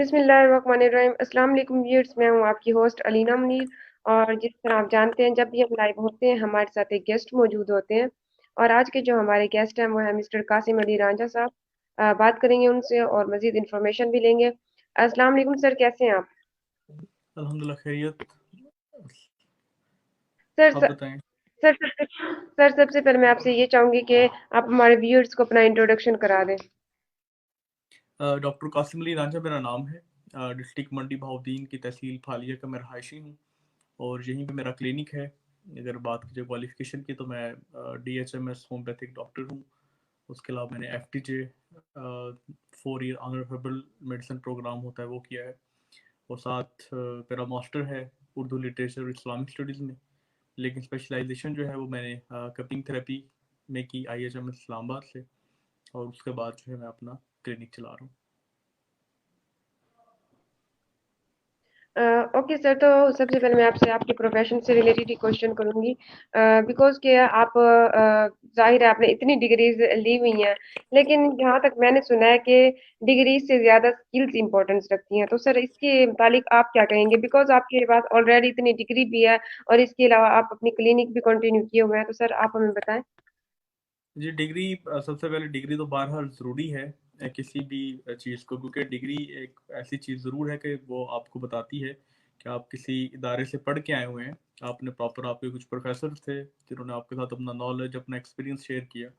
बिस्मिल्लाहिर्रहमानिर्रहीम। अस्सलाम वालेकुम व्यूअर्स, मैं हूँ आपकी होस्ट अलीना मुनीर। और जिस तरह आप जानते हैं, जब भी हम लाइव होते हैं हमारे साथ एक गेस्ट मौजूद होते हैं। और आज के जो हमारे गेस्ट हैं वो है मिस्टर कासिम अली रांझा साहब। बात करेंगे उनसे और मजीद इंफॉर्मेशन भी लेंगे। अस्सलाम वालेकुम सर, कैसे हैं आप? अल्हम्दुलिल्लाह खैरियत। सर आप सर बताएं। सर सबसे सर सबसे पहले मैं आपसे ये चाहूंगी कि आप हमारे व्यूअर्स को अपना इंट्रोडक्शन करा दें। डॉक्टर कासिम अली रांझा मेरा नाम है। डिस्ट्रिक्ट मंडी बहाउद्दीन की तहसील फालिया का मैं रहायशी हूँ और यहीं पे मेरा क्लिनिक है। अगर बात कीजिए क्वालिफ़िकेशन की तो मैं DHMS होम्योपैथिक डॉक्टर हूँ। उसके अलावा मैंने FTJ 4 year honour herbal medicine programme होता है वो किया है। और साथ मेरा मास्टर है उर्दू लिटरेचर और इस्लामिक स्टडीज़ में। लेकिन स्पेशलाइजेशन जो है वो मैंने कपिंग थेरेपी में की IHMS इस्लामाबाद से। और उसके बाद जो है मैं अपना क्लिनिक चला रहा हूँ। ओके सर, तो सबसे पहले मैं आपसे आपके प्रोफेशन से रिलेटेड ही क्वेश्चन करूंगी। बिकॉज कि आप जाहिर है आपने इतनी डिग्रीज ली हुई हैं, लेकिन जहाँ तक मैंने सुना है कि डिग्रीज से ज्यादा स्किल्स इंपॉर्टेंस रखती हैं। तो सर इसके मुतालिक आप क्या कहेंगे? बिकॉज आपके पास ऑलरेडी इतनी डिग्री भी है और इसके अलावा आप अपनी क्लिनिक भी कंटिन्यू किए हुए हैं। तो सर आप हमें बताएं। जी डिग्री, सबसे पहले डिग्री तो बहरहाल ज़रूरी है किसी भी चीज़ को, क्योंकि डिग्री एक ऐसी चीज़ ज़रूर है कि वो आपको बताती है कि आप किसी इदारे से पढ़ के आए हुए हैं। आपने प्रॉपर, आपके कुछ प्रोफेसर थे जिन्होंने आपके साथ अपना नॉलेज, अपना एक्सपीरियंस शेयर किया।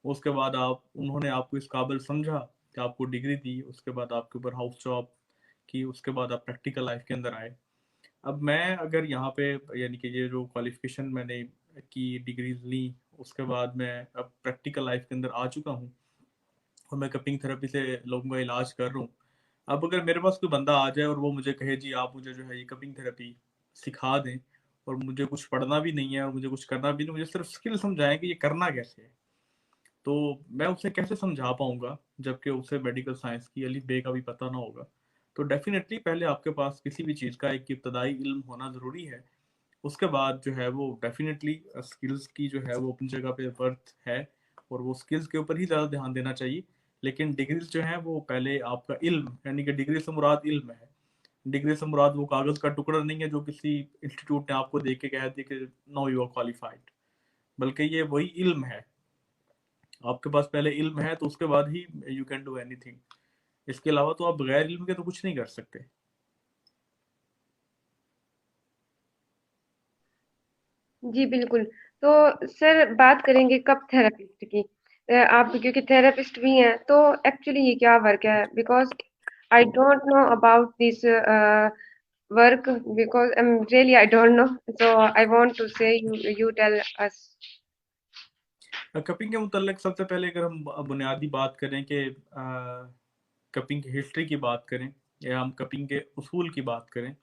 उसके बाद आप, उन्होंने आपको इस काबिल समझा कि आपको डिग्री दी। उसके बाद आपके ऊपर हाउस जॉब की, उसके बाद आप प्रैक्टिकल लाइफ के अंदर आए। अब मैं अगर यहाँ पे, यानी कि ये जो क्वालिफिकेशन मैंने की, डिग्रीज ली, उसके बाद मैं अब प्रैक्टिकल लाइफ के अंदर आ चुका हूँ और मैं कपिंग थेरेपी से लोगों का इलाज कर रहा हूँ। अब अगर मेरे पास कोई बंदा आ जाए और वो मुझे कहे जी आप मुझे जो है ये कपिंग थेरेपी सिखा दें, और मुझे कुछ पढ़ना भी नहीं है और मुझे कुछ करना भी नहीं, मुझे सिर्फ स्किल समझाएं कि ये करना कैसे है, तो मैं उसे कैसे समझा पाऊंगा जबकि उसे मेडिकल साइंस की अली बे का भी पता ना होगा। तो डेफिनेटली पहले आपके पास किसी भी चीज़ का एक इब्तदाई इल्म होना ज़रूरी है। उसके बाद जो है वो डेफिनेटली स्किल्स की जो है वो अपनी जगह पे वर्थ है, और वो स्किल्स के ऊपर ही ज़्यादा ध्यान देना चाहिए। लेकिन डिग्रीज जो है वो पहले आपका इल्म, यानी कि डिग्री से मुराद इल्म है। डिग्री से मुराद वो कागज़ का टुकड़ा नहीं है जो किसी इंस्टीट्यूट ने आपको दे के कह दिया कि नो यू आर क्वालिफाइड, बल्कि ये वही इल्म है। आपके पास पहले इल्म है तो उसके बाद ही यू कैन डू एनीथिंग। इसके अलावा तो आप बगैर इल्म के तो कुछ नहीं कर सकते। जी बिल्कुल। तो सर बात करेंगे कप थेरेपिस्ट की। आप क्योंकि थेरेपिस्ट भी हैं, तो एक्चुअली ये क्या वर्क है? Because I don't know about this work, because really I don't know. So I want to say you tell us. Cupping के मुतल्लिक सबसे पहले अगर हम बुनियादी बात करें कि कपिंग की हिस्ट्री की बात करें, या हम कपिंग के उसूल की बात करें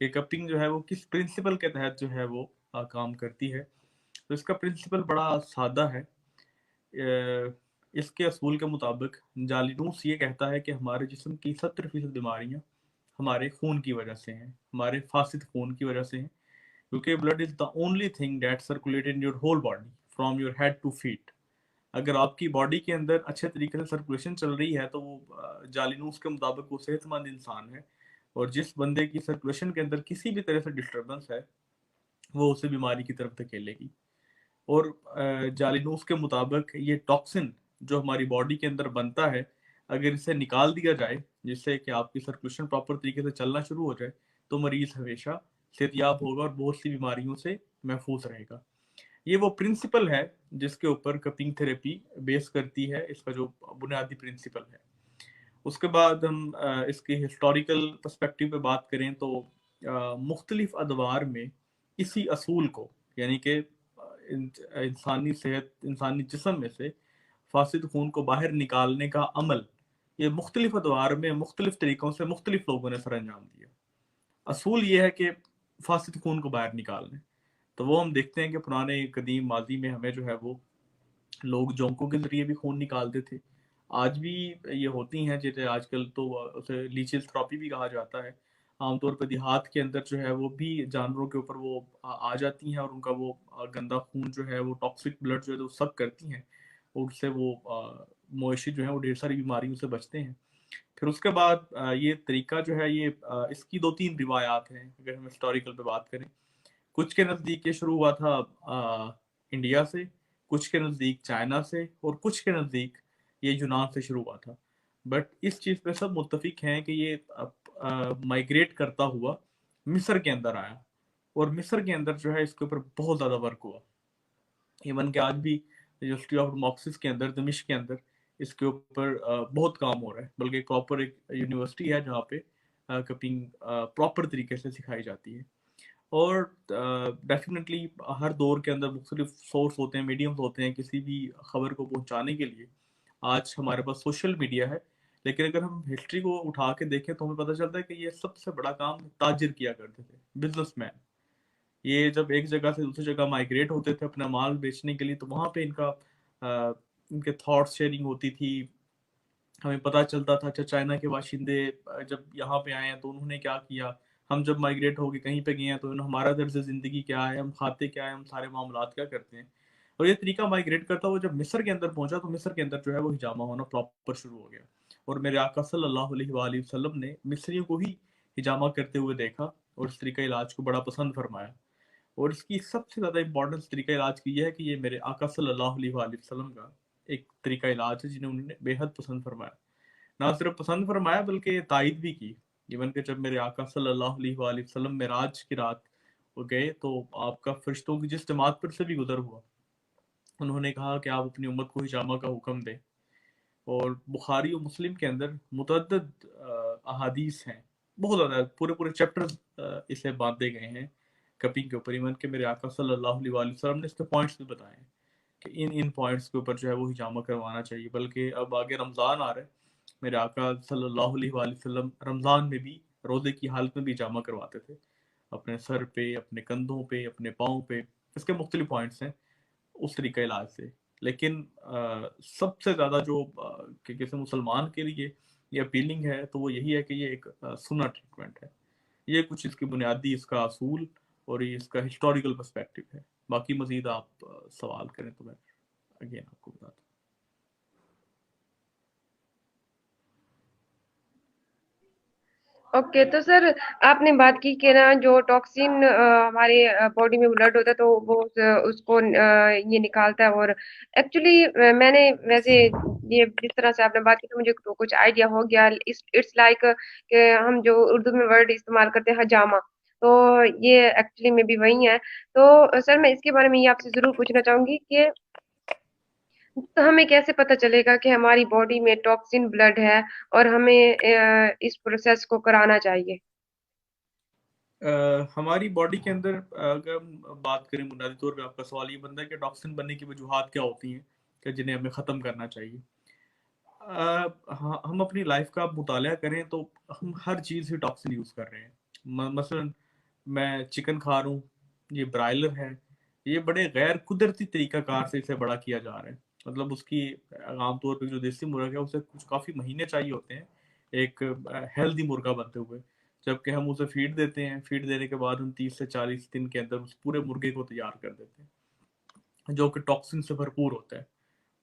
कि कपिंग जो है वो किस प्रिंसिपल के तहत जो है वो काम करती है, तो इसका प्रिंसिपल बड़ा सादा है। इसके असूल के मुताबिक जालिनूस ये कहता है कि हमारे जिस्म की 70% बीमारियां हमारे खून की वजह से हैं, हमारे फासिद खून की वजह से हैं। क्योंकि blood is the only thing that circulate in your whole body from your head to feet. अगर आपकी बॉडी के अंदर अच्छे तरीके से सर्कुलेशन चल रही है तो वो जालिनूस के मुताबिक वो सेहतमंद इंसान है। और जिस बंदे की सर्कुलेशन के अंदर किसी भी तरह से डिस्टर्बेंस है, वो उसे बीमारी की तरफ धकेलेगी। और जालिनूस के मुताबिक ये टॉक्सिन जो हमारी बॉडी के अंदर बनता है, अगर इसे निकाल दिया जाए, जिससे कि आपकी सर्कुलेशन प्रॉपर तरीके से चलना शुरू हो जाए, तो मरीज हमेशा सेहतयाब होगा और बहुत सी बीमारियों से महफूज रहेगा। ये वो प्रिंसिपल है जिसके ऊपर कपिंग थेरेपी बेस करती है, इसका जो बुनियादी प्रिंसिपल है। उसके बाद हम इसके हिस्टोरिकल पर्सपेक्टिव पे बात करें तो मुख्तलिफ अदवार में इसी असूल को, यानी कि इंसानी सेहत, इंसानी जिस्म में से फासिद खून को बाहर निकालने का अमल, ये मुख्तलिफ अदवार में मुख्तलिफ तरीकों से मुख्तलिफ लोगों ने सर अंजाम दिया। असूल ये है कि फासिद खून को बाहर निकालने, तो वो हम देखते हैं कि पुराने कदीम माजी में हमें जो है वो लोग जोंकों के जरिए भी खून निकालते थे। आज भी ये होती हैं, जैसे आजकल तो उसे लीचेस थेरेपी भी कहा जाता है। आमतौर पर देहात के अंदर जो है वो भी जानवरों के ऊपर वो आ जाती हैं और उनका वो गंदा खून जो है वो टॉक्सिक ब्लड जो है वो सक करती हैं, और उससे वो मवेशी जो है वो ढेर सारी बीमारियों से बचते हैं। फिर उसके बाद ये तरीका जो है ये इसकी 2-3 रिवायात हैं अगर हम हिस्टोरिकल पे बात करें। कुछ के नज़दीक ये शुरू हुआ था इंडिया से, कुछ के नज़दीक चाइना से और कुछ के नज़दीक ये यूनान से शुरू हुआ था। बट इस चीज़ पे सब मुत्तफिक हैं कि ये माइग्रेट करता हुआ मिस्र के अंदर आया और मिस्र के अंदर जो है इसके ऊपर बहुत ज़्यादा वर्क हुआ। इवन कि आज भी यूनिवर्सिटी ऑफ मॉक्सिस के अंदर, दमिश्क के अंदर इसके ऊपर बहुत काम हो रहा है। बल्कि प्रॉपर एक यूनिवर्सिटी है जहाँ पे कपिंग प्रॉपर तरीके से सिखाई जाती है। और डेफिनेटली हर दौर के अंदर मुख्तलिफ सोर्स होते हैं, मीडियम्स होते हैं किसी भी खबर को पहुंचाने के लिए। आज हमारे पास सोशल मीडिया है, लेकिन अगर हम हिस्ट्री को उठा के देखें तो हमें पता चलता है कि ये सबसे बड़ा काम ताजिर किया करते थे, बिजनेसमैन। ये जब एक जगह से दूसरी जगह माइग्रेट होते थे अपना माल बेचने के लिए, तो वहाँ पे इनके थॉट्स शेयरिंग होती थी। हमें पता चलता था अच्छा चाइना के बाशिंदे जब यहाँ पे आए हैं तो उन्होंने क्या किया, हम जब माइग्रेट होके कहीं पे गए हैं तो हमारा तर्ज ज़िंदगी क्या है, हम खाते क्या है, हम सारे मामलात क्या करते हैं। और ये तरीका माइग्रेट करता हुआ जब मिस्र के अंदर पहुंचा तो मिस्र के अंदर जो है वो हिजामा होना प्रॉपर शुरू हो गया। और मेरे आका सल्लल्लाहु अलैहि वसल्लम ने मिस्रियों को ही हिजामा करते हुए देखा और इस तरीका इलाज को बड़ा पसंद फरमाया। और इसकी सबसे ज़्यादा इंपॉर्टेंस तरीका इलाज की यह है कि ये मेरे आका सल्लल्लाहु अलैहि वसल्लम का एक तरीका इलाज है जिन्हें उन्होंने बेहद पसंद फरमाया। ना सिर्फ पसंद फरमाया बल्कि तायद भी की। इवन कि जब मेरे आका सल्लल्लाहु अलैहि वसल्लम मेराज की रात वो गए तो आपका फरिश्तों की जिस जमात पर से भी गुजर हुआ, उन्होंने कहा कि आप अपनी उम्मत को हिजामा का हुक्म दें। और बुखारी और मुस्लिम के अंदर मुतअद्दिद अहादीस हैं, बहुत ज़्यादा पूरे पूरे चैप्टर्स इसे बांधे गए हैं कपिंग के ऊपर। इवन के मेरे आका सल्लल्लाहु अलैहि वसल्लम ने इसके पॉइंट्स भी बताए हैं कि इन इन पॉइंट्स के ऊपर जो है वो हिजामा करवाना चाहिए। बल्कि अब आगे रमज़ान आ रहा है, मेरे आका सल्लल्लाहु अलैहि वसल्लम रमज़ान में भी रोज़े की हालत में भी हिजामा करवाते थे, अपने सर पे, अपने कंधों पे, अपने पाँव पे। इसके मुख्तलिफ पॉइंट्स हैं उस तरीके इलाज से। लेकिन सबसे ज़्यादा जो कि किसी मुसलमान के लिए ये अपीलिंग है तो वो यही है कि ये एक सुन्नह ट्रीटमेंट है। ये कुछ इसकी बुनियादी इसका असूल और ये इसका हिस्टोरिकल पर्सपेक्टिव है। बाकी मज़ीद आप सवाल करें तो मैं अगेन आपको बताता हूँ। ओके, तो सर आपने बात की कि ना जो टॉक्सिन हमारे बॉडी में ब्लड होता है तो वो उसको ये निकालता है। और एक्चुअली मैंने वैसे ये जिस तरह से आपने बात की तो मुझे तो कुछ आइडिया हो गया। इट्स लाइक कि हम जो उर्दू में वर्ड इस्तेमाल करते हैं हजामा, तो ये एक्चुअली में भी वही है। तो सर मैं इसके बारे में ये आपसे जरूर पूछना चाहूंगी कि तो हमें कैसे पता चलेगा कि हमारी बॉडी में टॉक्सिन ब्लड है और हमें इस प्रोसेस को कराना चाहिए। हमारी बॉडी के अंदर अगर हम बात करें बुनियादी तौर पे आपका सवाल ये बनता है कि टॉक्सिन बनने की वजूहात क्या होती हैं कि जिन्हें हमें ख़त्म करना चाहिए। हाँ, हम अपनी लाइफ का मुताला करें तो हम हर चीज़ ही टॉक्सिन यूज़ कर रहे हैं। मसलन मैं चिकन खा रहा हूँ, ये ब्रायलर है, ये बड़े गैर कुदरती तरीकाकार से इसे बड़ा किया जा रहा है। मतलब उसकी आमतौर पर जो देसी मुर्गा है उसे कुछ काफ़ी महीने चाहिए होते हैं एक हेल्दी मुर्गा बनते हुए। जबकि हम उसे फीड देते हैं, फीड देने के बाद हम 30 से 40 दिन के अंदर उस पूरे मुर्गे को तैयार कर देते हैं जो कि टॉक्सिन से भरपूर होता है।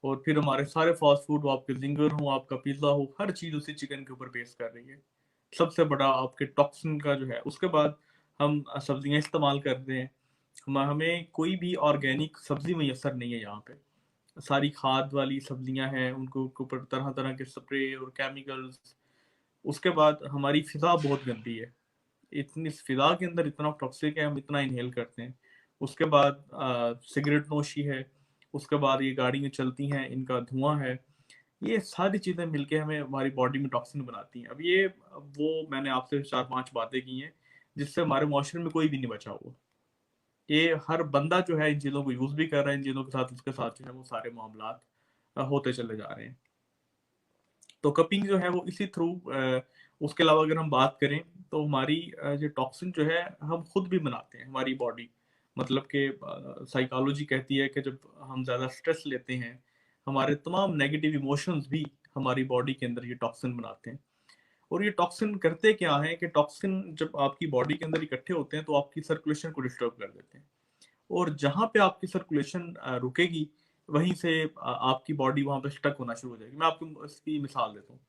और फिर हमारे सारे फास्ट फूड, वो आपके जिंगर हो, आपका पिज्ज़ा हो, हर चीज़ उसी चिकन के ऊपर बेस कर रही है। सबसे बड़ा आपके टॉक्सिन का जो है। उसके बाद हम सब्जियां इस्तेमाल करते हैं, हमें कोई भी ऑर्गेनिक सब्जी मैसर नहीं है यहाँ पे। सारी खाद वाली सब्जियां हैं, उनको के ऊपर तरह तरह के स्प्रे और केमिकल्स। उसके बाद हमारी फिजा बहुत गंदी है, इतनी फिजा के अंदर इतना टॉक्सिक है, हम इतना इनहेल करते हैं। उसके बाद सिगरेट नोशी है। उसके बाद ये गाड़ियाँ चलती हैं, इनका धुआं है। ये सारी चीज़ें मिलके हमें हमारी बॉडी में टॉक्सिन बनाती हैं। अब ये वो मैंने आपसे 4-5 बातें की हैं जिससे हमारे मुआशरे में कोई भी नहीं बचा हुआ। ये हर बंदा जो है इन चीज़ों को यूज़ भी कर रहा है, इन चीज़ों के साथ उसके साथ जो है वो सारे मामलात होते चले जा रहे हैं। तो कपिंग जो है वो इसी थ्रू उसके अलावा अगर हम बात करें तो हमारी जो टॉक्सिन जो है हम खुद भी बनाते हैं हमारी बॉडी। मतलब कि साइकोलॉजी कहती है कि जब हम ज़्यादा स्ट्रेस लेते हैं, हमारे तमाम नेगेटिव इमोशंस भी हमारी बॉडी के अंदर ये टॉक्सिन बनाते हैं। और ये टॉक्सिन करते क्या है कि टॉक्सिन जब आपकी बॉडी के अंदर इकट्ठे होते हैं तो आपकी सर्कुलेशन को डिस्टर्ब कर देते हैं। और जहाँ पे आपकी सर्कुलेशन रुकेगी, वहीं से आपकी बॉडी वहाँ पे स्टक होना शुरू हो जाएगी। मैं आपको इसकी मिसाल देता हूँ।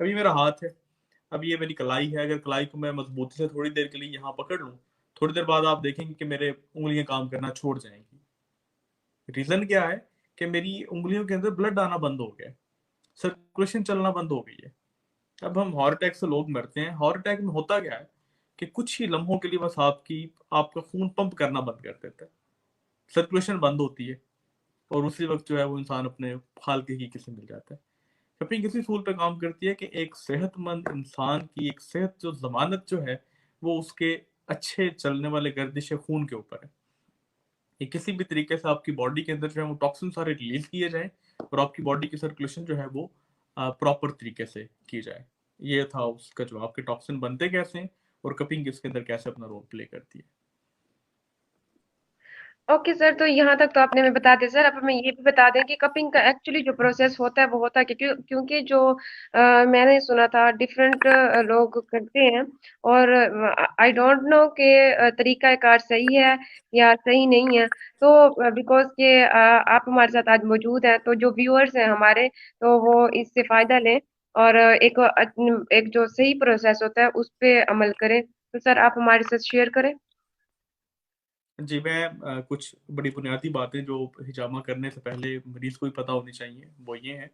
अब ये मेरा हाथ है, अब ये मेरी कलाई है, अगर कलाई को मैं मजबूती से थोड़ी देर के लिए यहाँ पकड़ लूँ, थोड़ी देर बाद आप देखेंगे कि मेरे उंगलियां काम करना छोड़ जाएंगी। रीजन क्या है कि मेरी उंगलियों के अंदर ब्लड आना बंद हो गया है, सर्कुलेशन चलना बंद हो गई है। अब हम हार्ट अटैक से लोग मरते हैं, हार्ट अटैक में होता क्या है कि कुछ ही लम्हों के लिए बस आपका खून पंप करना बंद कर देता है, सर्कुलेशन बंद होती है, और उसी वक्त जो है वो इंसान अपने हाल के ही किसे मिल जाता है। शॉपिंग इसी सूल पे काम करती है कि एक सेहतमंद इंसान की एक सेहत जो जमानत जो है वो उसके अच्छे चलने वाले गर्दिश खून के ऊपर है। ये किसी भी तरीके से आपकी बॉडी के अंदर जो है वो टॉक्सिन सारे रिलीज किए जाए और आपकी बॉडी की सर्कुलेशन जो है वो प्रॉपर तरीके से की जाए। ये था उसका जवाब कि टॉक्सिन बनते कैसे हैं और कपिंग इसके अंदर कैसे अपना रोल प्ले करती है। ओके सर, तो यहाँ तक तो आपने हमें बता दिया सर। अब हमें ये भी बता दें कि कपिंग का एक्चुअली जो प्रोसेस होता है वो होता है कि क्योंकि जो मैंने सुना था डिफरेंट लोग करते हैं, और आई डोंट नो कि तरीका कार सही है या सही नहीं है। तो बिकॉज के आप हमारे साथ आज मौजूद हैं, तो जो व्यूअर्स हैं हमारे, तो वो इससे फायदा लें और एक जो सही प्रोसेस होता है उस पे अमल करें। तो सर आप हमारे साथ शेयर करें। जी, मैं कुछ बड़ी बुनियादी बातें जो हिजामा करने से पहले मरीज को भी पता होनी चाहिए वो ये है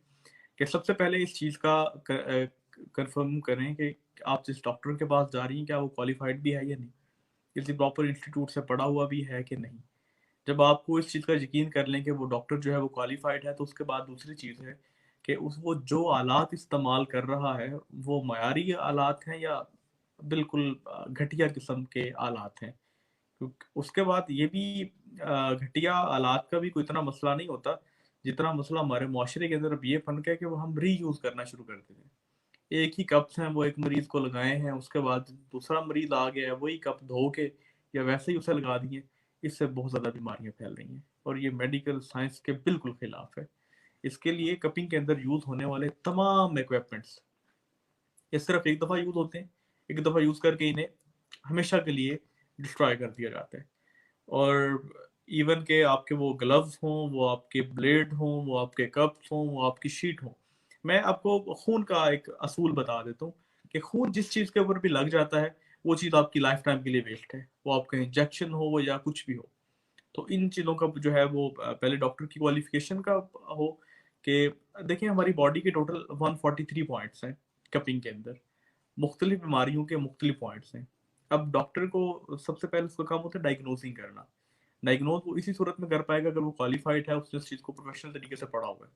कि सबसे पहले इस चीज़ का कंफर्म करें कि आप जिस डॉक्टर के पास जा रही हैं क्या वो क्वालिफाइड भी है या नहीं, किसी प्रॉपर इंस्टीट्यूट से पढ़ा हुआ भी है कि नहीं। जब आपको इस चीज़ का यकीन कर लें कि वो डॉक्टर जो है वो क्वालिफाइड है, तो उसके बाद दूसरी चीज़ है कि उस वो जो आलात इस्तेमाल कर रहा है वो मयारी आलात हैं या बिल्कुल घटिया किस्म के आलात हैं। उसके बाद ये भी घटिया आलात का भी कोई इतना मसला नहीं होता जितना मसला हमारे मुआशरे के अंदर अब ये फन है कि वो हम रीयूज करना शुरू कर देते हैं। एक ही कप्स हैं वो एक मरीज को लगाए हैं, उसके बाद दूसरा मरीज आ गया है वही कप धो के या वैसे ही उसे लगा दिए। इससे बहुत ज़्यादा बीमारियां फैल रही हैं और ये मेडिकल साइंस के बिल्कुल खिलाफ है। इसके लिए कपिंग के अंदर यूज होने वाले तमाम इक्विपमेंट्स ये सिर्फ एक दफ़ा यूज होते हैं, एक दफ़ा यूज करके इन्हें हमेशा के लिए डिस्ट्रॉय कर दिया जाता है। और इवन के आपके वो ग्लव्स हों, वो आपके ब्लेड हों, वो आपके कप्स हों, वो आपकी शीट हो। मैं आपको खून का एक असूल बता देता हूँ कि खून जिस चीज़ के ऊपर भी लग जाता है वो चीज़ आपकी लाइफ टाइम के लिए वेस्ट है, वो आपका इंजेक्शन हो या कुछ भी हो। तो इन चीज़ों का जो है वो पहले डॉक्टर की क्वालिफिकेशन का हो कि देखिए हमारी बॉडी के टोटल 143 पॉइंट्स हैं कपिंग के अंदर, मुख्तलिफ बीमारियों के मुख्तलिफ पॉइंट्स हैं। अब डॉक्टर को सबसे पहले उसका काम होता है डायग्नोसिंग करना। डायग्नोज वो इसी सूरत में कर पाएगा अगर वो क्वालिफाइड है, उसने उस चीज़ को प्रोफेशनल तरीके से पढ़ा हुआ है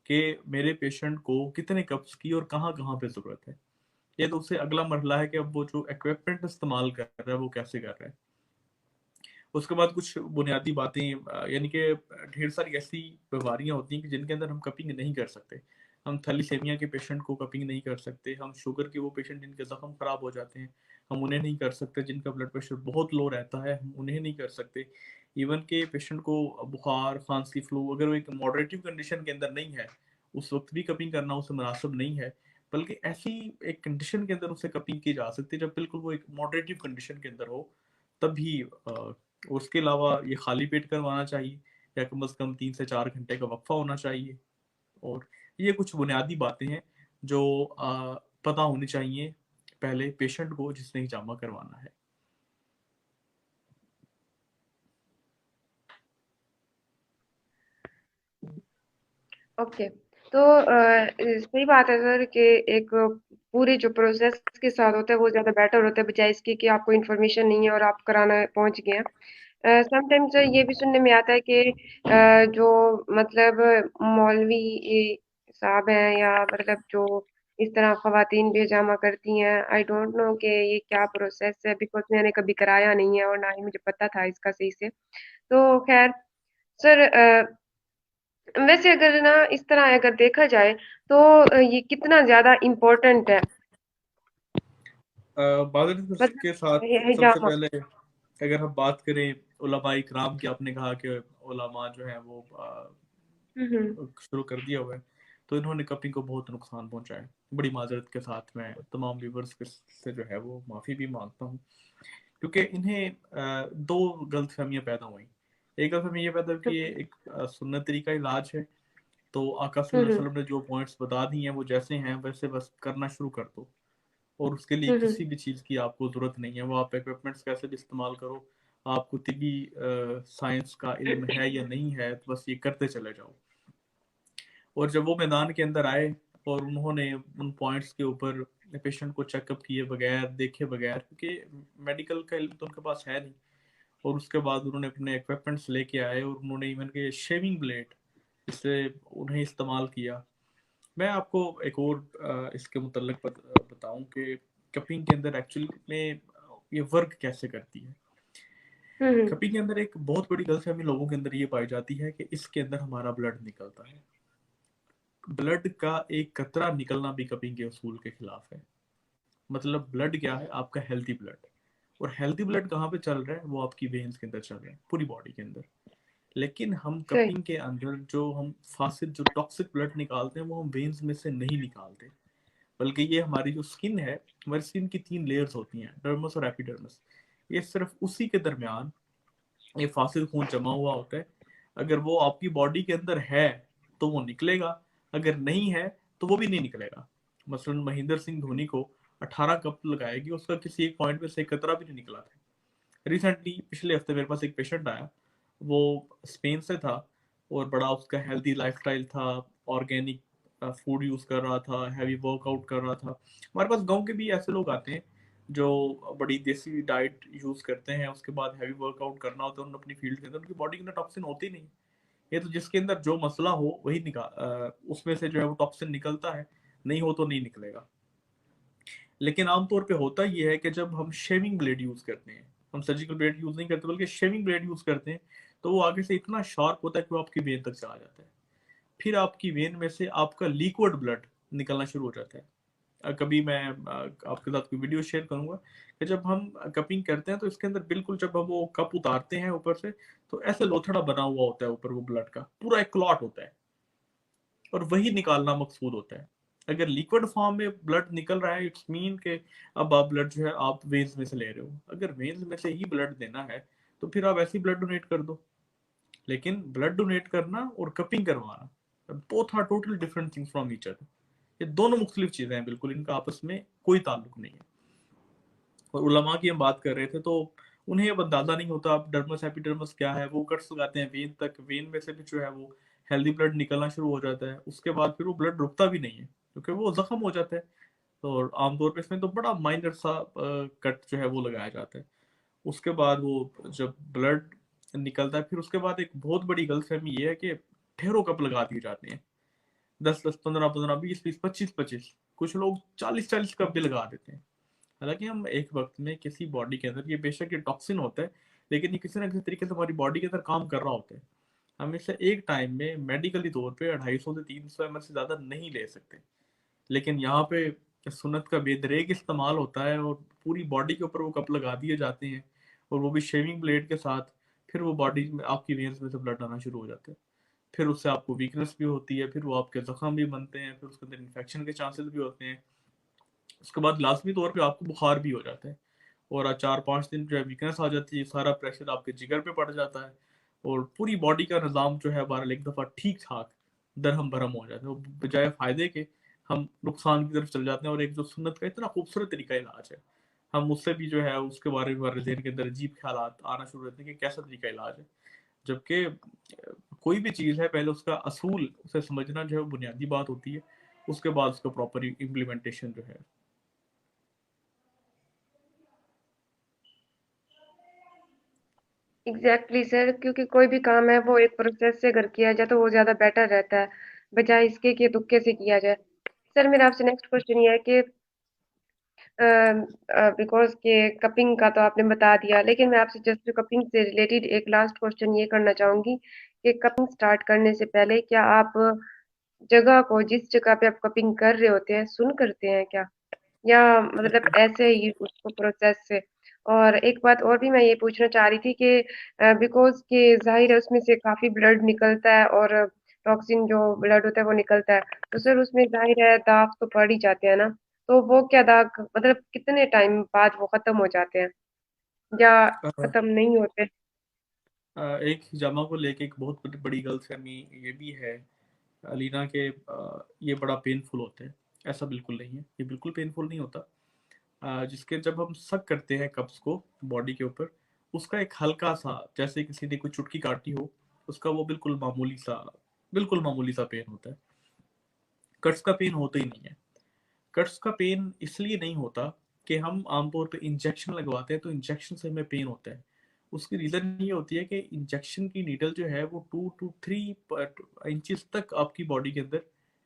कि मेरे पेशेंट को कितने कप्स की और कहाँ कहाँ पे ज़रूरत है। ये तो उससे अगला मरहला है कि अब वो जो इक्विपमेंट इस्तेमाल कर रहा है वो कैसे कर रहा है। उसके बाद कुछ बुनियादी बातें यानी कि ढेर सारी ऐसी बीमारियां होती हैं कि जिनके अंदर हम कपिंग नहीं कर सकते। हम थैलीसीमिया के पेशेंट को कपिंग नहीं कर सकते, हम शुगर के वो पेशेंट जिनके ज़ख्म ख़राब हो जाते हैं हम उन्हें नहीं कर सकते, जिनका ब्लड प्रेशर बहुत लो रहता है हम उन्हें नहीं कर सकते। इवन के पेशेंट को बुखार खांसी फ्लू अगर वो एक मॉडरेटिव कंडीशन के अंदर नहीं है उस वक्त भी कपिंग करना उसे मुनासिब नहीं है। बल्कि ऐसी एक कंडीशन के अंदर उससे कपिंग की जा सकती है जब बिल्कुल वो एक मॉडरेटिव कंडीशन के अंदर हो, तभी उसके अलावा ये खाली पेट करवाना चाहिए या कम से कम 3 से 4 घंटे का वक्फा होना चाहिए। और ये कुछ बुनियादी बातें हैं जो पता होनी चाहिए पहले पेशेंट को जिसने हिजामा करवाना है। ओके। तो सही बात है सर कि एक पूरे जो प्रोसेस के साथ होता है वो ज्यादा बेटर होता है, बजाय इसके कि आपको इन्फॉर्मेशन नहीं है और आप कराना पहुंच गए हैं। समटाइम्स ये भी सुनने में आता है कि जो मतलब मौलवी साहब हैं, या मतलब जो इस तरह खवातीन भी हजामा करती हैं, आई डोंट नो कि ये क्या प्रोसेस है, बिकॉज मैंने कभी कराया नहीं है और ना ही मुझे पता था इसका सही से। तो खैर सर, वैसे अगर ना इस तरह अगर देखा जाए तो ये कितना ज्यादा इम्पोर्टेंट है, बादल मतलब के साथ सबसे हिजामा। पहले अगर हम बात करें उलमा इकराम की, आपने कहा कि उलमा जो है वो हम्म। शुरू कर दिया हुआ है, तो इन्होंने कपिंग को बहुत नुकसान पहुंचाया है। बड़ी माजरत के साथ मैं तमाम व्यूवर्स से जो है वो माफ़ी भी मांगता हूँ क्योंकि इन्हें दो गलतफहमियां पैदा हुई। एक गलतफहमी ये पैदा हुई कि ये एक सुन्नत तरीका इलाज है, तो आका हम्म सल्लल्लाहु अलैहि हम्म वसल्लम ने जो पॉइंट्स बता दिए हैं वो जैसे हैं वैसे बस करना शुरू कर दो, और उसके लिए हम्म किसी भी चीज़ की आपको ज़रूरत नहीं है। वो आप इक्विपमेंट्स कैसे भी इस्तेमाल करो, आपको तिबी साइंस का इल्म है या नहीं है, तो बस ये करते चले जाओ। और जब वो मैदान के अंदर आए और उन्होंने उन पॉइंट्स के ऊपर पेशेंट को चेकअप किए बगैर, देखे बगैर, क्योंकि मेडिकल का इल्म तो उनके पास है नहीं, और उसके बाद उन्होंने अपने इक्विपमेंट्स लेके आए और उन्होंने इवन के शेविंग ब्लेड इससे उन्हें इस्तेमाल किया। मैं आपको एक और इसके मुतल्लिक बताऊं कि कपिंग के अंदर एक्चुअली में ये वर्क कैसे करती है। हम्म कपिंग के अंदर एक बहुत बड़ी गलतफहमी लोगों के अंदर ये पाई जाती है कि इसके अंदर हमारा ब्लड निकलता है। ब्लड का एक कतरा निकलना भी कपिंग के उसूल के खिलाफ है। मतलब ब्लड क्या है, आपका हेल्थी ब्लड, और हेल्थी ब्लड कहाँ पे चल रहा है, वो आपकी वेन्स के अंदर चल रहा है, पूरी बॉडी के अंदर। लेकिन हम सही। कपिंग के अंदर जो हम फासिद जो टॉक्सिक ब्लड निकालते हैं वो हम वेन्स में से नहीं निकालते, बल्कि ये हमारी जो स्किन है, हमारी स्किन की 3 लेयर्स होती हैं, डर्मस और एपिडर्मिस। ये सिर्फ उसी के दरमियान ये फासिल खून जमा हुआ होता है। अगर वो आपकी बॉडी के अंदर है तो वो निकलेगा, अगर नहीं है तो वो भी नहीं निकलेगा। मसलन महेंद्र सिंह धोनी को 18 कप लगाएगी, उसका किसी एक पॉइंट में से एक कतरा भी नहीं निकला था। रिसेंटली पिछले हफ्ते मेरे पास एक पेशेंट आया, वो स्पेन से था और बड़ा उसका हेल्दी लाइफस्टाइल था, ऑर्गेनिक फूड यूज कर रहा था, हैवी वर्कआउट कर रहा था। हमारे पास गांव के भी ऐसे लोग आते हैं जो बड़ी देसी डाइट यूज करते हैं, उसके बाद हैवी वर्कआउट करना होता है उन्हें अपनी फील्ड के अंदर, उनकी बॉडी के अंदर टॉक्सिन होती ही नहीं। ये तो जिसके अंदर जो मसला हो वही निकाल उसमें से जो है वो टॉक्सिन निकलता है, नहीं हो तो नहीं निकलेगा। लेकिन आमतौर पे होता ये है कि जब हम शेविंग ब्लेड यूज करते हैं, हम सर्जिकल ब्लेड यूज नहीं करते बल्कि शेविंग ब्लेड यूज करते हैं, तो वो आगे से इतना शार्प होता है कि वो आपकी वेन तक चला जाता है। फिर आपकी वेन में से आपका लिक्विड ब्लड निकलना शुरू हो जाता है। कभी मैं आपके साथ कोई वीडियो शेयर करूंगा कि जब हम कपिंग करते हैं तो इसके अंदर बिल्कुल जब हम वो कप उतारते हैं ऊपर से, तो ऐसे लोथड़ा बना हुआ होता है ऊपर, वो ब्लड का पूरा एक क्लॉट होता है, और वही निकालना मकसूद होता है। अगर लिक्विड फॉर्म में ब्लड निकल रहा है, इट्स मीन के अब आप ब्लड जो है आप वेन्स में से ले रहे हो। अगर वेन्स में से ही ब्लड देना है तो फिर आप ऐसी ब्लड डोनेट कर दो। लेकिन ब्लड डोनेट करना और कपिंग करवाना, both are total different things from each other. ये दोनों मुख्तलिफ चीजें हैं, बिल्कुल इनका आपस में कोई ताल्लुक नहीं है। और उलमा की हम बात कर रहे थे तो उन्हें अब अंदाजा नहीं होता अब डर्मस एपिडर्मस क्या है। वो कट्स लगाते हैं वेन तक, वेन में से भी जो है वो हेल्दी ब्लड निकलना शुरू हो जाता है, उसके बाद फिर वो ब्लड रुकता भी नहीं है क्योंकि वो जख्म हो जाता है। तो आमतौर पर इसमें तो बड़ा माइनर सा कट जो है वो लगाया जाता है। उसके बाद वो जब ब्लड निकलता है, फिर उसके बाद एक बहुत बड़ी गलतफहमी ये है कि ढेरों कप लगा दिए जाते हैं, 10-10, 15-15, 20-20, 25-25, कुछ लोग 40-40 कप भी लगा देते हैं। हालांकि हम एक वक्त में किसी बॉडी के अंदर, ये बेशक ये टॉक्सिन होता है, लेकिन ये किसी ना किसी तरीके से हमारी बॉडी के अंदर काम कर रहा होता है। हम इसे एक टाइम में मेडिकली तौर पे 250 से 300 ml से ज्यादा नहीं ले सकते। लेकिन यहाँ पे सुन्नत का बेदरेग इस्तेमाल होता है और पूरी बॉडी के ऊपर वो कप लगा दिए जाते हैं, और वो भी शेविंग ब्लेड के साथ। फिर वो बॉडी में आपकी वेन्स में से ब्लड आना शुरू हो जाता है, फिर उससे आपको वीकनेस भी होती है, फिर वो आपके जख्म भी बनते हैं, फिर उसके अंदर इन्फेक्शन के चांसेस भी होते हैं। उसके बाद लाजमी तौर पे आपको बुखार भी हो जाता है, और 4-5 दिन जो है वीकनेस आ जाती है, सारा प्रेशर आपके जिगर पे पड़ जाता है, और पूरी बॉडी का निज़ाम जो है बहरहाल एक दफ़ा ठीक ठाक दरहम भरम हो जाता है। वो बजाय फ़ायदे के हम नुकसान की तरफ चल जाते हैं। और एक जो सुन्नत का इतना खूबसूरत तरीका इलाज है, हम उससे भी जो है उसके बारे में हमारे जहन के अंदर अजीब ख्याल आना शुरू होते हैं कि कैसा तरीका इलाज है। जबकि कोई भी चीज़ है, पहले उसका असूल उसे समझना जो है बुनियादी बात होती है, उसके बाद उसका प्रॉपर इम्प्लीमेंटेशन जो है। एग्जैक्टली सर, क्योंकि कोई भी काम है वो एक प्रोसेस से अगर किया जाए तो वो ज्यादा बेटर रहता है, बजाय इसके कि तुक्के से किया जाए। सर मेरा आपसे नेक्स्ट क्वेश्चन ये है कि बिकॉज के कपिंग का तो आपने बता दिया, लेकिन मैं आपसे जस्ट कपिंग से रिलेटेड एक लास्ट क्वेश्चन ये करना चाहूंगी कि कपिंग स्टार्ट करने से पहले क्या आप जगह को, जिस जगह पे आप कपिंग कर रहे होते हैं, सुन करते हैं क्या, या मतलब ऐसे ही उसको प्रोसेस से। और एक बात और भी मैं ये पूछना चाह रही थी कि बिकॉज के जाहिर है उसमें से काफी ब्लड निकलता है और टॉक्सिन जो ब्लड होता है वो निकलता है, तो सर उसमें जाहिर है दाग तो पड़ ही जाते हैं ना, तो वो क्या दाग मतलब कितने टाइम बाद वो खत्म हो जाते हैं या खत्म नहीं होते? एक हिजामा को लेके एक बहुत बड़ी गलतफहमी ये भी है अलीना के ये बड़ा पेनफुल होता है। ऐसा बिल्कुल नहीं है, ये बिल्कुल पेनफुल नहीं होता। जिसके जब हम सक करते हैं कप्स को बॉडी के ऊपर, उसका एक हल्का सा, जैसे किसी ने कोई चुटकी काटी हो, उसका वो बिल्कुल मामूली सा पेन होता है। कट्स का पेन होता ही नहीं है। कट्स का पेन इसलिए नहीं होता कि हम आमतौर पे इंजेक्शन लगवाते हैं तो इंजेक्शन से हमें पेन होता है। उसकी रीजन ये होती है कि इंजेक्शन की नीडल जो है वो 2 to 3 इंचेस तक आपकी बॉडी के अंदर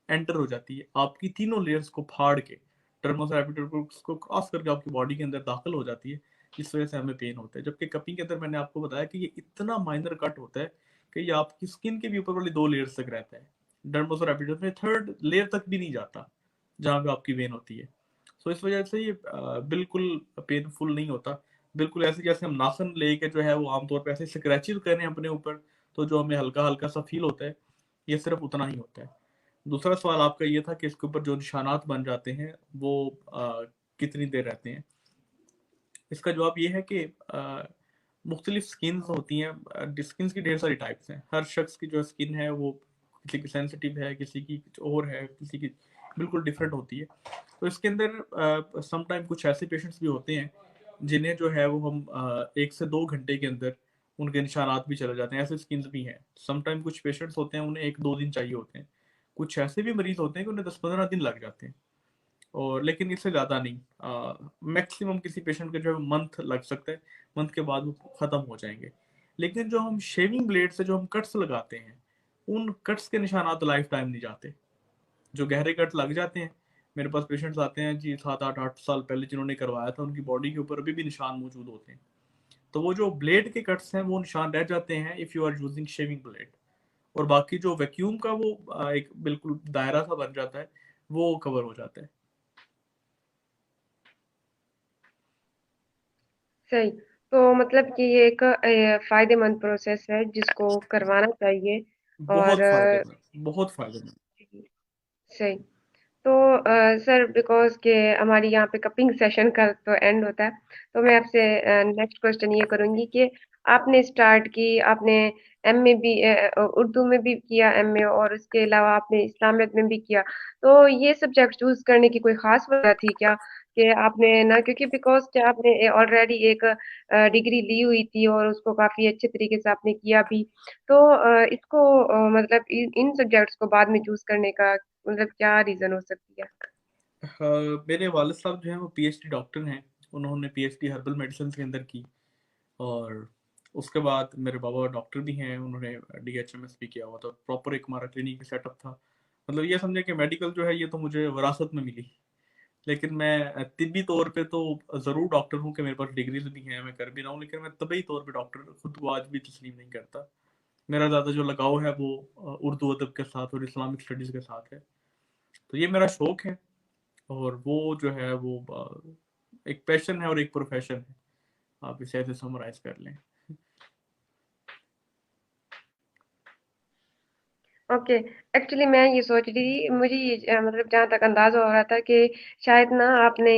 एंटर हो जाती है, आपकी तीनों लेयर्स को फाड़ के, टर्मस और एपिडर्मिस को क्रॉस करके आपकी बॉडी के अंदर दाखिल हो जाती है, जिस वजह से हमें पेन होता है। जबकि कपिंग के अंदर मैंने आपको बताया कि ये इतना माइनर कट होता है कि ये आपकी स्किन के भी ऊपर वाली 2 लेयर्स तक रहता है, डर्मस और एपिडर्मिस में थर्ड लेयर तक भी नहीं जाता जहाँ पे आपकी वेन होती है। सो इस वजह से ये बिल्कुल पेनफुल नहीं होता। बिल्कुल ऐसे जैसे हम नाखून लेके जो है वो आमतौर पे ऐसे स्क्रैचेस कर रहे हैं अपने ऊपर, तो जो हमें हल्का हल्का सा फील होता है, ये सिर्फ उतना ही होता है। दूसरा सवाल आपका ये था कि इसके ऊपर जो निशानात बन जाते हैं वो कितनी देर रहते हैं। इसका जवाब ये है कि मुख्तलिफ स्किन्स होती हैं, स्किन की ढेर सारी टाइप्स हैं। हर शख्स की जो स्किन है वो किसी की सेंसिटिव है, किसी की कुछ और है, किसी की बिल्कुल डिफरेंट होती है। तो इसके अंदर समटाइम कुछ ऐसे पेशेंट्स भी होते हैं जिन्हें जो है वो हम 1 से 2 घंटे के अंदर उनके निशानात भी चले जाते हैं, ऐसे स्किन्स भी हैं। समटाइम कुछ पेशेंट्स होते हैं उन्हें 1-2 दिन चाहिए होते हैं। कुछ ऐसे भी मरीज होते हैं कि उन्हें 10-15 दिन लग जाते हैं, और लेकिन इससे ज़्यादा नहीं। मैक्सिमम किसी पेशेंट के जो है मंथ लग सकता है, मंथ के बाद वो ख़त्म हो जाएंगे। लेकिन जो हम शेविंग ब्लेड से जो हम कट्स लगाते हैं, उन कट्स के निशानात लाइफ टाइम नहीं जाते। जो गहरे कट लग जाते हैं, मेरे पास पेशेंट्स आते हैं जी 7-8 8 साल पहले जिन्होंने करवाया था, उनकी बॉडी के ऊपर अभी भी निशान मौजूद होते हैं। तो वो जो ब्लेड के कट्स हैं वो निशान रह जाते हैं if you are using shaving blade. और बाकी जो वैक्यूम का वो एक बिल्कुल दायरा सा बन जाता है, वो कवर हो जाता है। सही। तो मतलब कि ये एक फायदेमंद प्रोसेस है जिसको करवाना चाहिए। और बहुत फायदेमंद, बहुत फायदेमंद। सही। तो सर बिकॉज के हमारी यहाँ पे कपिंग सेशन का तो एंड होता है, तो मैं आपसे नेक्स्ट क्वेश्चन ये करूंगी कि आपने स्टार्ट की, आपने एमए भी उर्दू में भी किया एमए, और उसके अलावा आपने इस्लामियत में भी किया। तो ये सब्जेक्ट चूज करने की कोई खास वजह थी क्या, कि आपने ना, क्योंकि बिकॉज क्या आपने ऑलरेडी एक डिग्री ली हुई थी और उसको काफी अच्छे तरीके से आपने किया भी, तो इसको मतलब इन सब्जेक्ट्स को बाद में चूज करने का मतलब क्या रीजन हो सकती है? मेरे वालिद साहब जो हैं वो पीएचडी डॉक्टर हैं। उन्होंने पीएचडी हर्बल मेडिसिन के अंदर की, और उसके बाद मेरे बाबा डॉक्टर भी हैं, उन्होंने डीएचएमएस भी किया हुआ था, प्रॉपर एक हमारा क्लिनिक सेटअप था। मतलब ये समझे कि मेडिकल जो है ये तो मुझे विरासत में मिली। लेकिन मैं तिब्बी तौर पे तो ज़रूर डॉक्टर हूँ कि मेरे पास डिग्रीज भी हैं, मैं कर भी रहा हूँ, लेकिन मैं तबी तौर पे डॉक्टर खुद को आज भी तस्लीम नहीं करता। मेरा ज़्यादा जो लगाव है वो उर्दू अदब के साथ और इस्लामिक स्टडीज़ के साथ है। तो ये मेरा शौक है, और वो जो है वो एक पैशन है और एक प्रोफेशन है, आप इसे ऐसे समराइज कर लें। ओके। एक्चुअली मैं ये सोच रही थी, मुझे ये मतलब जहाँ तक अंदाजा हो रहा था कि शायद ना आपने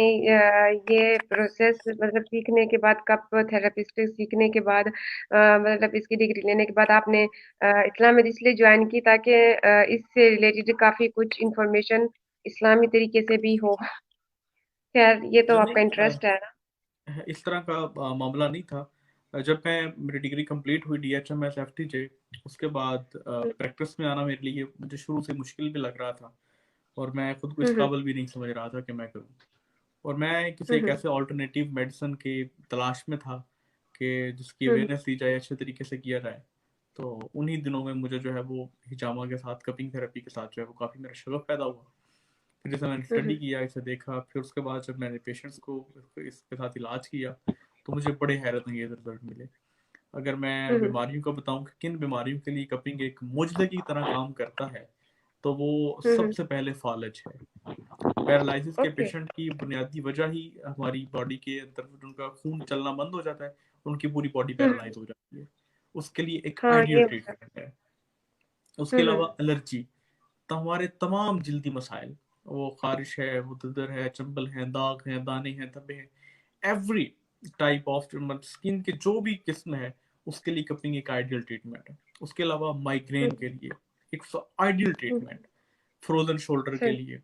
ये प्रोसेस मतलब सीखने के बाद, कप थेरेपिस्ट सीखने के बाद, मतलब इसकी डिग्री लेने के बाद आपने इस्लामिक इसलिए ज्वाइन की ताकि इससे रिलेटेड काफी कुछ इंफॉर्मेशन इस्लामी तरीके से भी हो। खैर, ये तो आपका नहीं, इंटरेस्ट है ना। इस तरह का मामला नहीं था। जब मैं मेरी डिग्री कंप्लीट हुई डीएचएमएस एफटीजे, उसके बाद हम्म प्रैक्टिस में आना मेरे लिए मुझे शुरू से मुश्किल भी लग रहा था, और मैं खुद को इस हम्म काबिल भी नहीं समझ रहा था कि मैं करूँ। और मैं किसी एक हम्म ऐसे ऑल्टरनेटिव मेडिसिन की तलाश में था कि जिसकी हम्म अवेयरनेस दी जाए, अच्छे तरीके से किया जाए। तो उन्हीं दिनों में मुझे जो है वो हिजामा के साथ, कपिंग थेरेपी के साथ जो है वो काफ़ी मेरा शगफ पैदा हुआ। फिर जैसे मैंने स्टडी हम्म किया, इसे देखा, फिर उसके बाद जब मैंने पेशेंट्स को इसके साथ इलाज किया, तो मुझे बड़े हैरत अंगेज रिजल्ट मिले। अगर मैं हम्म बीमारियों का बताऊं कि किन बीमारियों के लिए कपिंग एक मुजले की तरह काम करता है, तो वो हम्म सबसे पहले फालज है। पैरालिसिस के ओके। पेशेंट की बुनियादी वजह ही हमारी बॉडी के अंदर उनका खून चलना बंद हो जाता है, उनकी पूरी बॉडी पैरालाइज हो जाती है। उसके लिए एक हाँ, आइडियल ये होता है। ट्रीटमेंट है। उसके हम्म अलावा एलर्जी, तो हमारे तमाम जल्दी मसाइल, वो खारिश है, वो दर्द है, चंबल है, दाग है, दाने हैं, धब्बे हैं, एवरी टाइप ऑफ स्किन के जो भी किस्म है, उसके लिए कपिंग एक आइडियल ट्रीटमेंट है। उसके अलावा माइग्रेन हम्म के लिए it's ideal hmm, treatment frozen shoulder के सही। लिए।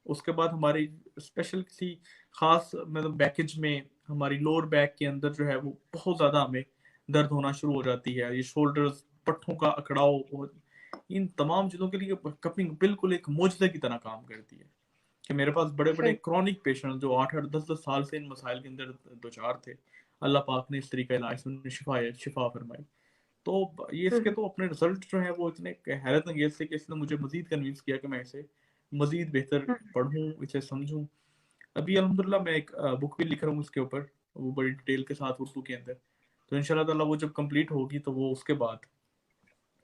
उसके बाद हमारी स्पेशल किसी खास मतलब पैकेज में हमारी लोअर बैक के अंदर जो है वो बहुत ज़्यादा हमें दर्द होना शुरू हो जाती है, ये शोल्डर्स, पट्टों का अकड़ाव, और इन तमाम चीज़ों के लिए कपिंग बिल्कुल एक मोजज़े की तरह काम करती है। कि मेरे पास बड़े बड़े सही। क्रॉनिक पेशेंट जो 8-8 10-10 साल से इन मसाइल के अंदर दो चार थे, अल्लाह पाक ने इस तरीके इलाज में उन्हें शिफा फरमाई। तो ये हुँ, इसके हुँ। तो अपने रिजल्ट जो है वो इतने हैरत अंगेज थे कि इसने मुझे मजीद कन्विंस किया कि मैं इसे मजीद बेहतर हुँ, पढ़ूं, इसे समझूं। अभी अल्हम्दुलिल्लाह मैं एक बुक भी लिख रहा हूँ इसके ऊपर, वो बड़ी डिटेल के साथ उर्दू के अंदर। तो इंशाल्लाह ताला वो जब कंप्लीट होगी तो वो उसके बाद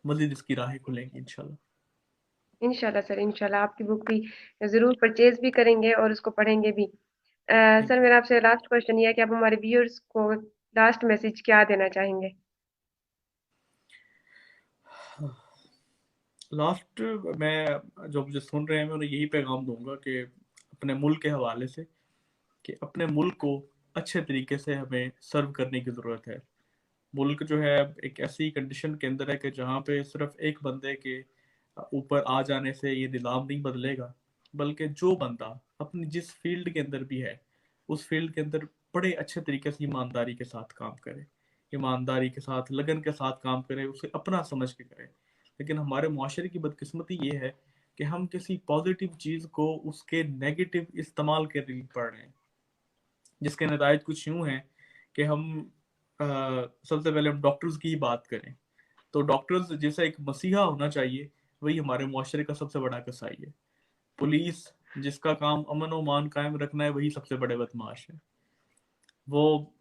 मजीद इसकी राहें खुलेंगी इंशाल्लाह। इंशाल्लाह सर, इंशाल्लाह आपकी बुक भी ज़रूर परचेज़ भी करेंगे और उसको पढ़ेंगे भी। थैंक सर मेरा आपसे लास्ट क्वेश्चन ये है कि आप हमारे व्यूअर्स को लास्ट मैसेज क्या देना चाहेंगे? यू। लास्ट मैं जो मुझे सुन रहे हैं मैं उन्हें यही पैगाम दूंगा कि अपने मुल्क के हवाले से, कि अपने मुल्क को अच्छे तरीके से हमें सर्व करने की ज़रूरत है। मुल्क जो है एक ऐसी कंडीशन के अंदर है कि जहाँ पे सिर्फ एक बंदे के ऊपर आ जाने से ये निज़ाम नहीं बदलेगा, बल्कि जो बंदा अपनी जिस फील्ड के अंदर भी है उस फील्ड के अंदर बड़े अच्छे तरीके से ईमानदारी के साथ काम करे, ईमानदारी के साथ लगन के साथ काम करे, उसे अपना समझ के करे। लेकिन हमारे मुआशरे की बदकिस्मती ये है कि हम किसी पॉजिटिव चीज़ को उसके नेगेटिव इस्तेमाल के लिए पढ़ रहे हैं, जिसके नतायज कुछ यूं हैं कि हम सबसे पहले हम डॉक्टर्स की ही बात करें तो डॉक्टर्स जैसा एक मसीहा होना चाहिए, वही हमारे मुआशरे का सबसे बड़ा कसाई है। पुलिस जिसका काम अमन और मान कायम रखना है, वही सबसे बड़े बदमाश है। वो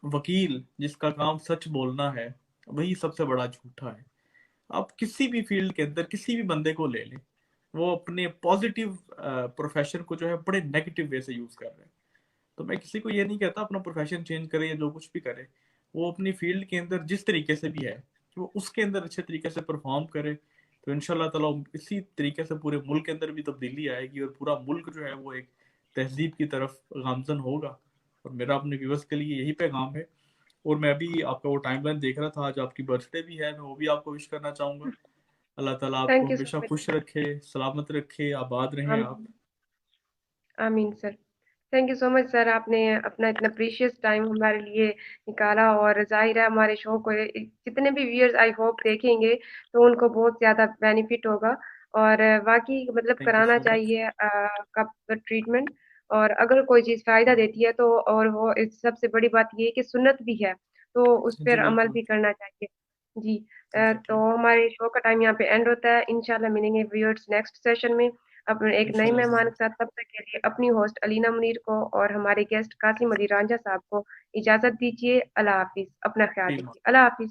वकील जिसका काम सच बोलना है, वही सबसे बड़ा झूठा है। आप किसी भी फील्ड के अंदर किसी भी बंदे को ले लें, वो अपने पॉजिटिव प्रोफेशन को जो है बड़े नेगेटिव वे से यूज कर रहे हैं। तो मैं किसी को ये नहीं कहता अपना प्रोफेशन चेंज करे या जो कुछ भी करे, वो अपनी फील्ड के अंदर जिस तरीके से भी है कि वो उसके अंदर अच्छे तरीके से परफॉर्म करे। तो इंशाल्लाह ताला इसी तरीके से पूरे मुल्क के अंदर भी तब्दीली आएगी और पूरा मुल्क जो है वो एक तहजीब की तरफ गामजन होगा। और मेरा अपने व्यूवर्स के लिए यही पैगाम है। और मैं भी आपका वो टाइमलाइन देख रहा था, आज आपकी बर्थडे भी है, मैं वो भी आपको विश करना चाहूंगा। अल्लाह ताला आपको थैंक यू सो हमेशा मच खुश सर। रखे, सलामत रखे, आबाद रहें आप। आमीन, आमीन sir. Thank you so much sir, आपने अपना इतना प्रीशियस टाइम हमारे लिए निकाला और ज़ाहिर है हमारे शो को जितने भी व्यूअर्स आई होप देखेंगे तो उनको बहुत ज़्यादा बेनिफिट होगा और वाक़ई मतलब थैंक यू कराना सो मच। चाहिए कप ट्रीटमेंट। और अगर कोई चीज़ फ़ायदा देती है तो और वो इस सबसे बड़ी बात ये है कि सुन्नत भी है, तो उस जी पर अमल बिल्कुल। भी करना चाहिए। जी। तो एग्जैक्टली। हमारे शो का टाइम यहाँ पे एंड होता है। इंशाल्लाह मिलेंगे व्यूअर्स नेक्स्ट सेशन में अपने एक नए इंशाल्लाह मेहमान ज़रूर। के साथ। तब तक के लिए अपनी होस्ट अलीना मुनीर को और हमारे गेस्ट कासिम अली रांझा साहब को इजाज़त दीजिए। अल्लाह हाफ़िज़। अपना ख़्याल फीमा। रखिए। अल्लाह हाफ़िज़।